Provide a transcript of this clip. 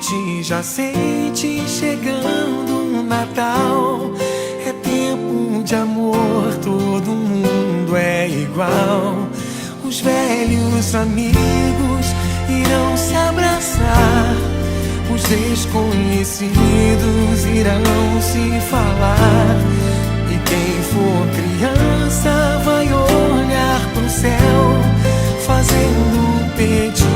gente já sente chegando o Natal. É tempo de amor, todo mundo é igual. Os velhos amigos irão se abraçar, os desconhecidos irão se falar. E quem for criança vai olhar pro céu, fazendo um pedido